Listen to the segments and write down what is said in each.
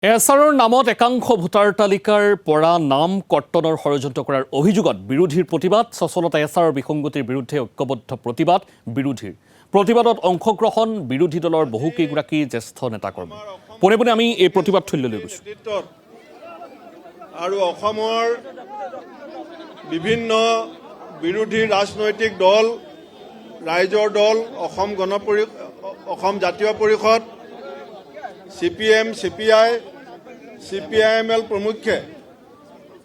এছাৰৰ নামত একাংশ ভোটাৰ তালিকাৰ পৰা নাম কৰ্তনৰ ষড়যন্ত্ৰ কৰাৰ অভিযোগত বিৰোধীৰ প্ৰতিবাদ সচলতা এছাৰৰ বিসংগতিৰ বিৰুদ্ধে ঐক্যবদ্ধ প্ৰতিবাদ বিৰোধীৰ প্ৰতিবাদত অংশগ্ৰহণ বিৰোধী দলৰ বহুকেইগৰাকী জ্যেষ্ঠ নেতাকৰ্মী পোনে পোনে আমি এই প্ৰতিবাদ থলীলৈ গৈছো আৰু অসমৰ বিভিন্ন বিৰোধী ৰাজনৈতিক দল ৰাইজৰ দল অসম জাতীয় পৰিষদ CPM, CPI, CPIML প্ৰমুখ্যে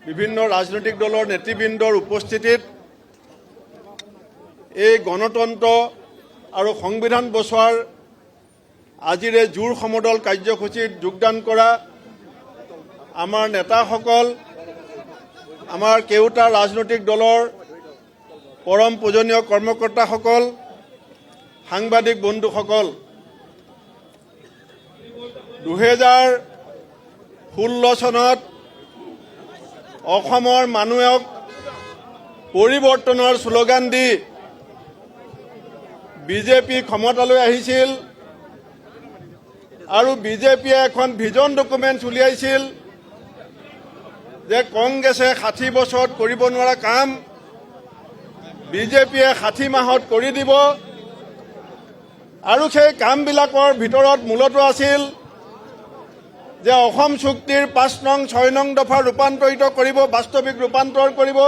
বিভিন্ন ৰাজনৈতিক দলৰ নেতৃবৃন্দৰ উপস্থিতিত এই গণতন্ত্ৰ আৰু সংবিধান বচোৱাৰ আজিৰে জোৰ সমদল কাৰ্যসূচীত যোগদান কৰা আমাৰ নেতাসকল আমাৰ কেউটা ৰাজনৈতিক দলৰ পৰম পূজনীয় কৰ্মকৰ্তাসকল সাংবাদিক বন্ধুসকল 2016 চনত অসমৰ মানুহক পৰিৱৰ্তনৰ স্লোগান দি বিজেপি ক্ষমতালৈ আহিছিল আৰু বিজেপিয়ে এখন ভিজন ডকুমেণ্ট উলিয়াইছিল যে কংগ্ৰেছে 60 বছৰত কৰিব নোৱাৰা কাম বিজেপিয়ে 60 মাহত কৰি দিব আৰু সেই কামবিলাকৰ ভিতৰত মূলতঃ আছিল যে অসম চুক্তিৰ 5 নং 6 নং দফা ৰূপান্তৰিত কৰিব বাস্তৱিক ৰূপান্তৰ কৰিব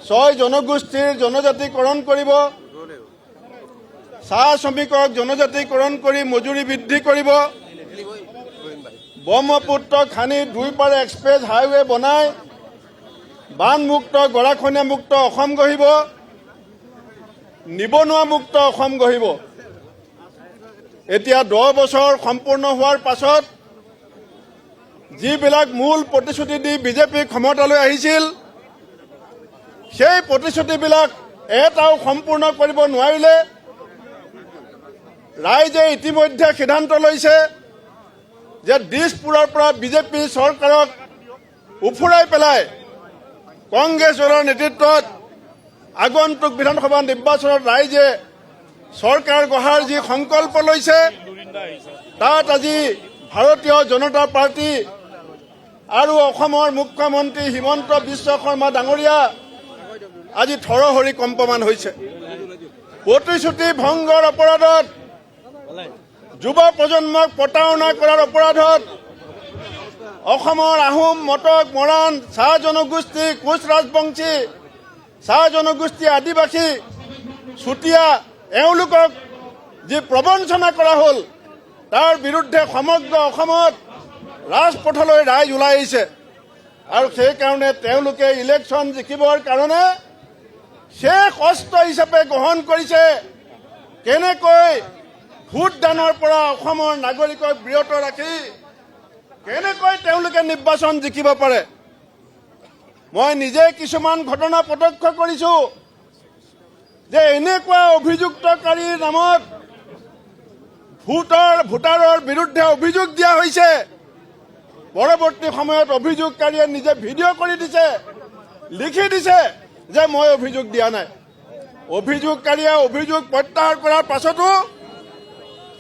6 জনগোষ্ঠীৰ জনজাতিকৰণ কৰিব চাহ শ্ৰমিকক জনজাতিকৰণ কৰি মজুৰি বৃদ্ধি কৰিব ব্ৰহ্মপুত্ৰ খানি দুইপাৰে এক্সপ্ৰেছ হাইৱে বনাই বানমুক্ত গৰাখহনীয়া মুক্ত অসম গঢ়িব নিবনুৱা মুক্ত অসম গঢ়িব এতিয়া 10 বছৰ সম্পূৰ্ণ হোৱাৰ পাছত যিবিলাক মূল প্ৰতিশ্ৰুতি দি বিজেপি ক্ষমতালৈ আহিছিল সেই প্ৰতিশ্ৰুতিবিলাক এটাও সম্পূৰ্ণ কৰিব নোৱাৰিলে ৰাইজে ইতিমধ্যে সিদ্ধান্ত লৈছে যে দিছপুৰৰ পৰা বিজেপি চৰকাৰক উফুৰাই পেলাই কংগ্ৰেছ দলৰ নেতৃত্বত আগন্তুক বিধানসভা নিৰ্বাচনত ৰাইজে চৰকাৰ গঢ়াৰ যি সংকল্প লৈছে তাত আজি ভাৰতীয় জনতা পাৰ্টি আৰু অসমৰ মুখ্যমন্ত্ৰী হিমন্ত বিশ্ব শৰ্মা ডাঙৰীয়া আজি থৰহৰি কম্পমান হৈছে প্ৰতিশ্ৰুতি ভংগৰ অপৰাধত যুৱ প্ৰজন্মক প্ৰতাৰণা কৰাৰ অপৰাধত অসমৰ আহোম মটক মৰাণ চাহ জনগোষ্ঠী কোচ ৰাজবংশী চাহ জনগোষ্ঠী আদিবাসী চুতীয়া এওঁলোকক যি প্ৰবঞ্চনা কৰা হ'ল তাৰ বিৰুদ্ধে সমগ্ৰ অসমত ৰাজপথলৈ ৰাইজ ওলাই আহিছে আৰু সেইকাৰণে তেওঁলোকে ইলেকশ্যন জিকিবৰ কাৰণে শেষ অস্ত্ৰ হিচাপে গ্ৰহণ কৰিছে কেনেকৈ ভোটদানৰ পৰা অসমৰ নাগৰিকক বিৰত ৰাখি কেনেকৈ তেওঁলোকে নিৰ্বাচন জিকিব পাৰে মই নিজে কিছুমান ঘটনা প্ৰত্যক্ষ কৰিছোঁ যে এনেকুৱা অভিযুক্তকাৰীৰ নামত ভোটাৰৰ বিৰুদ্ধে অভিযোগ দিয়া হৈছে পৰৱৰ্তী সময়ত অভিযোগকাৰীয়ে নিজে ভিডিঅ' কৰি দিছে লিখি দিছে যে মই অভিযোগ দিয়া নাই অভিযোগকাৰীয়ে অভিযোগ প্ৰত্যাহাৰ কৰাৰ পাছতো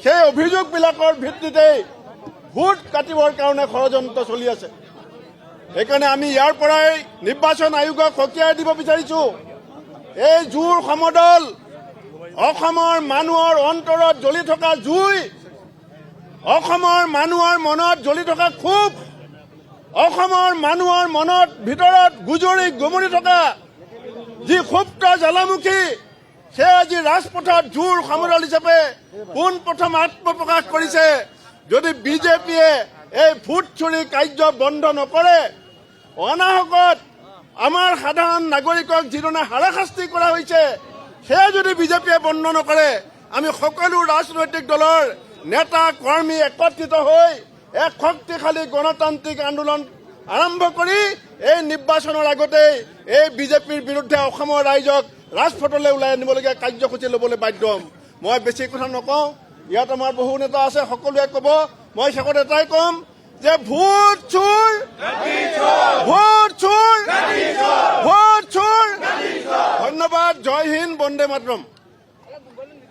সেই অভিযোগবিলাকৰ ভিত্তিতেই ভোট কাটিবৰ কাৰণে ষড়যন্ত্ৰ চলি আছে সেইকাৰণে আমি ইয়াৰ পৰাই নিৰ্বাচন আয়োগক সকীয়াই দিব বিচাৰিছোঁ এই জোৰ সমদল অসমৰ মানুহৰ অন্তৰত জ্বলি থকা জুই অসমৰ মানুহৰ মনত জ্বলি থকা ক্ষোভ অসমৰ মানুহৰ মনত ভিতৰত গুমৰি থকা যি সুপ্ত জ্বালামুখী সেই আজি ৰাজপথত জোৰ সমদল হিচাপে পোনপ্ৰথম আত্মপ্ৰকাশ কৰিছে যদি বিজেপিয়ে এই ভোট চুৰি কাৰ্য বন্ধ নকৰে অনাহকত আমাৰ সাধাৰণ নাগৰিকক যিধৰণে হাৰাশাস্তি কৰা হৈছে সেয়া যদি বিজেপিয়ে বন্ধ নকৰে আমি সকলো ৰাজনৈতিক দলৰ নেতা কৰ্মী একত্ৰিত হৈ এক শক্তিশালী গণতান্ত্ৰিক আন্দোলন আৰম্ভ কৰি এই নিৰ্বাচনৰ আগতেই এই বিজেপিৰ বিৰুদ্ধে অসমৰ ৰাইজক ৰাজপথলৈ ওলাই আনিবলগীয়া কাৰ্যসূচী ল'বলৈ বাধ্য হ'ম মই বেছি কথা নকওঁ ইয়াত আমাৰ বহু নেতা আছে সকলোৱে ক'ব মই শেষত এটাই ক'ম যে ভোট চোৰ ভোট চোৰ ভোট চোৰ ধন্যবাদ জয় হিন্দ বন্দে মাতৰম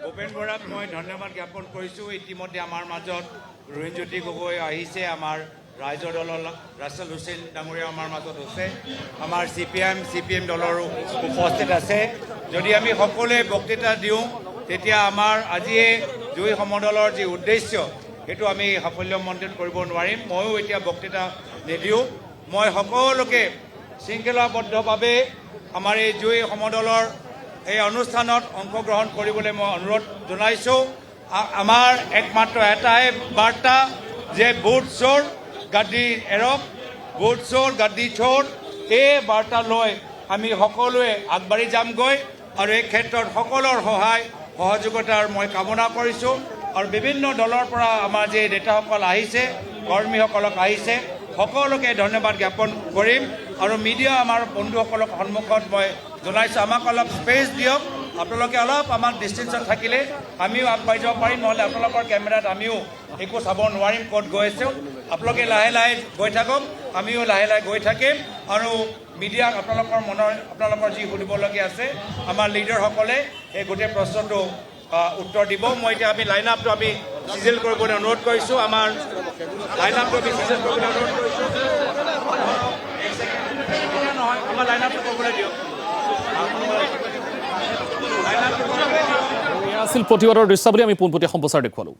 ভূপেন বৰাক মই ধন্যবাদ জ্ঞাপন কৰিছোঁ ইতিমধ্যে আমাৰ মাজত ৰুণজ্যোতি গগৈ আহিছে, আমাৰ ৰাইজৰ দলৰ ৰাছেল হুছেইন ডাঙৰীয়া আমাৰ মাজত আছে, আমাৰ CPM দলৰো উপস্থিত আছে। যদি আমি সকলোৱে বক্তৃতা দিওঁ তেতিয়া আমাৰ আজিয়ে জুই সমদলৰ যি উদ্দেশ্য সেইটো আমি সাফল্যমণ্ডিত কৰিব নোৱাৰিম। ময়ো এতিয়া বক্তৃতা নিদিওঁ। মই সকলোকে শৃংখলাবদ্ধভাৱে আমাৰ এই জুই সমদলৰ এই অনুষ্ঠানত অংশগ্ৰহণ কৰিবলৈ মই অনুৰোধ জনাইছোঁ। আমাৰ একমাত্ৰ এটাই বাৰ্তা যে ভোট চোৰ গাদ্দি এৰক, ভোট চোৰ গাদ্দি চোৰ, এই বাৰ্তা লৈ আমি সকলোৱে আগবাঢ়ি যামগৈ আৰু এই ক্ষেত্ৰত সকলৰ সহায় সহযোগিতাৰ মই কামনা কৰিছোঁ। আৰু বিভিন্ন দলৰ পৰা আমাৰ যে নেতাসকল আহিছে, কৰ্মীসকলক আহিছে, সকলোকে ধন্যবাদ জ্ঞাপন কৰিম। আৰু মিডিয়া আমাৰ বন্ধুসকলক সন্মুখত মই জনাইছোঁ, আমাক অলপ স্পেচ দিয়ক। আপোনালোকে অলপ আমাক ডিষ্টেঞ্চত থাকিলে আমিও আগবাঢ়ি যাব পাৰিম, নহ'লে আপোনালোকৰ কেমেৰাত আমিও একো চাব নোৱাৰিম ক'ত গৈ আছোঁ। আপোনালোকে লাহে লাহে গৈ থাকক, আমিও লাহে লাহে গৈ থাকিম। আৰু মিডিয়াক আপোনালোকৰ যি সুধিবলগীয়া আছে আমাৰ লিডাৰসকলে এই গোটেই প্ৰশ্নটো উত্তৰ দিব। মই এতিয়া আমি লাইন আপটো আমি চিজিল কৰিবলৈ অনুৰোধ কৰিছোঁ। আমাৰ লাইন আপটো আমি চিজিল কৰিবলৈ অনুৰোধ কৰিছোঁ। নহয়, আমাৰ লাইন আপটো কৰিবলৈ দিয়ক। এয়া আছিল প্ৰতিবাদৰ দৃশ্যাৱলী। আমি পোনপটীয়া সম্প্ৰচাৰ দেখুৱালোঁ।